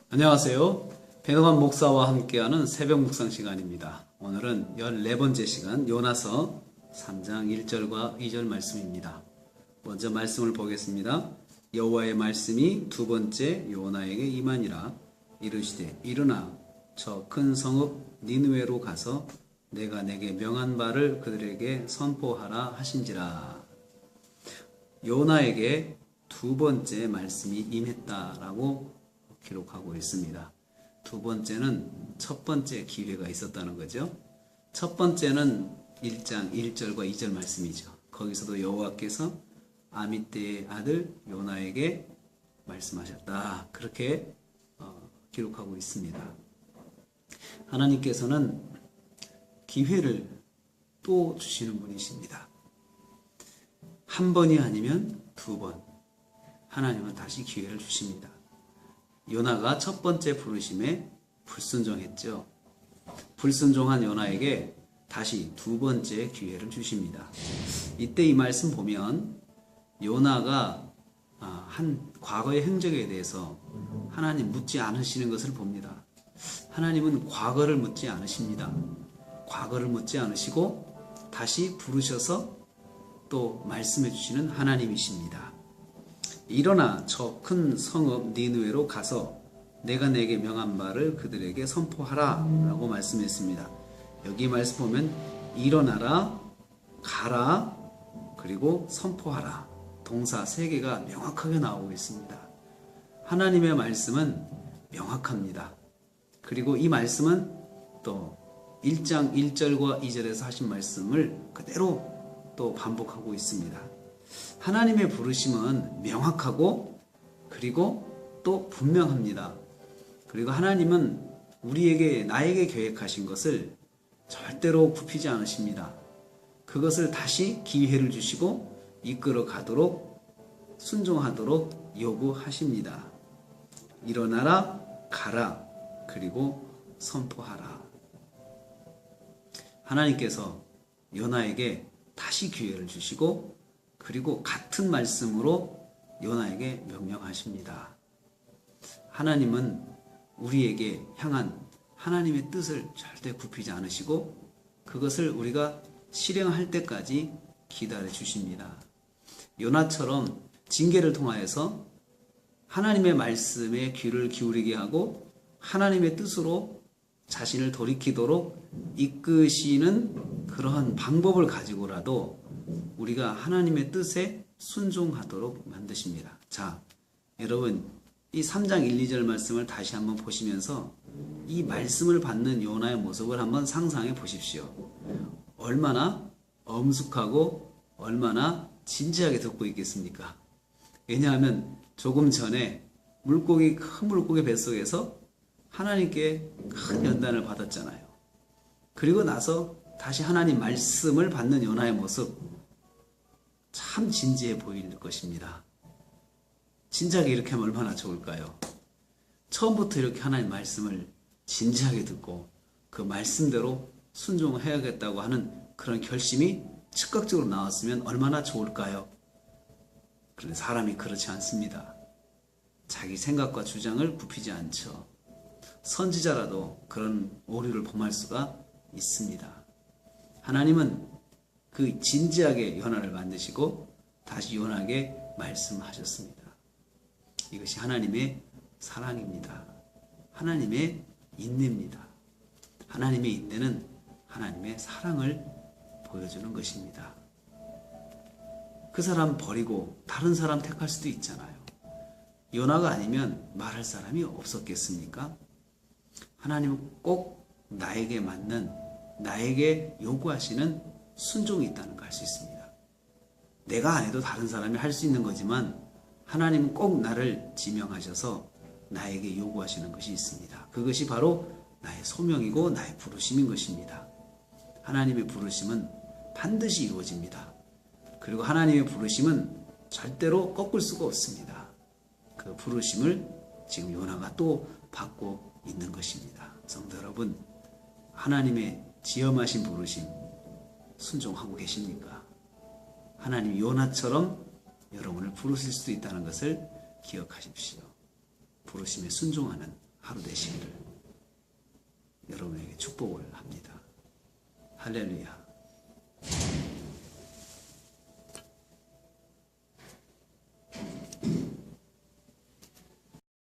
안녕하세요. 배동환 목사와 함께하는 새벽 묵상 시간입니다. 오늘은 14번째 시간 요나서 3장 1절과 2절 말씀입니다. 먼저 말씀을 보겠습니다. 여호와의 말씀이 두 번째 요나에게 임하니라. 이르시되 일어나 저 큰 성읍 니느웨로 가서 내가 내게 명한 바를 그들에게 선포하라 하신지라. 요나에게 두 번째 말씀이 임했다라고 기록하고 있습니다. 두 번째는 첫 번째 기회가 있었다는 거죠. 첫 번째는 1장 1절과 2절 말씀이죠. 거기서도 여호와께서 아미떼의 아들 요나에게 말씀하셨다. 그렇게 기록하고 있습니다. 하나님께서는 기회를 또 주시는 분이십니다. 한 번이 아니면 두 번, 하나님은 다시 기회를 주십니다. 요나가 첫 번째 부르심에 불순종했죠. 불순종한 요나에게 다시 두 번째 기회를 주십니다. 이때 이 말씀 보면 요나가 한 과거의 행적에 대해서 하나님 묻지 않으시는 것을 봅니다. 하나님은 과거를 묻지 않으십니다. 과거를 묻지 않으시고 다시 부르셔서 또 말씀해 주시는 하나님이십니다. 일어나 저 큰 성읍 니느웨로 가서 내가 내게 명한 바를 그들에게 선포하라 라고 말씀했습니다. 여기 말씀 보면 일어나라, 가라, 그리고 선포하라. 동사 세 개가 명확하게 나오고 있습니다. 하나님의 말씀은 명확합니다. 그리고 이 말씀은 또 1장 1절과 2절에서 하신 말씀을 그대로 또 반복하고 있습니다. 하나님의 부르심은 명확하고 그리고 또 분명합니다. 그리고 하나님은 나에게 계획하신 것을 절대로 굽히지 않으십니다. 그것을 다시 기회를 주시고 이끌어 가도록 순종하도록 요구하십니다. 일어나라, 가라, 그리고 선포하라. 하나님께서 요나에게 다시 기회를 주시고 그리고 같은 말씀으로 요나에게 명령하십니다. 하나님은 우리에게 향한 하나님의 뜻을 절대 굽히지 않으시고 그것을 우리가 실행할 때까지 기다려 주십니다. 요나처럼 징계를 통하여서 하나님의 말씀에 귀를 기울이게 하고 하나님의 뜻으로 자신을 돌이키도록 이끄시는 그러한 방법을 가지고라도 우리가 하나님의 뜻에 순종하도록 만드십니다. 자, 여러분 이 3장 1, 2절 말씀을 다시 한번 보시면서 이 말씀을 받는 요나의 모습을 한번 상상해 보십시오. 얼마나 엄숙하고 얼마나 진지하게 듣고 있겠습니까? 왜냐하면 조금 전에 큰 물고기 뱃속에서 하나님께 큰 연단을 받았잖아요. 그리고 나서 다시 하나님 말씀을 받는 요나의 모습 참 진지해 보일 것입니다. 진지하게 이렇게 하면 얼마나 좋을까요? 처음부터 이렇게 하나님 말씀을 진지하게 듣고 그 말씀대로 순종해야겠다고 하는 그런 결심이 즉각적으로 나왔으면 얼마나 좋을까요? 그런데 사람이 그렇지 않습니다. 자기 생각과 주장을 굽히지 않죠. 선지자라도 그런 오류를 범할 수가 있습니다. 하나님은 그 진지하게 요나를 만드시고 다시 요나에게 말씀하셨습니다. 이것이 하나님의 사랑입니다. 하나님의 인내입니다. 하나님의 인내는 하나님의 사랑을 보여주는 것입니다. 그 사람 버리고 다른 사람 택할 수도 있잖아요. 요나가 아니면 말할 사람이 없었겠습니까? 하나님은 꼭 나에게 맞는, 나에게 요구하시는 순종이 있다는 걸 알 수 있습니다. 내가 안 해도 다른 사람이 할 수 있는 거지만 하나님은 꼭 나를 지명하셔서 나에게 요구하시는 것이 있습니다. 그것이 바로 나의 소명이고 나의 부르심인 것입니다. 하나님의 부르심은 반드시 이루어집니다. 그리고 하나님의 부르심은 절대로 꺾을 수가 없습니다. 그 부르심을 지금 요나가 또 받고 있는 것입니다. 성도 여러분, 하나님의 지엄하신 부르심 순종하고 계십니까? 하나님 요나처럼 여러분을 부르실 수도 있다는 것을 기억하십시오. 부르심에 순종하는 하루 되시기를 여러분에게 축복을 합니다. 할렐루야.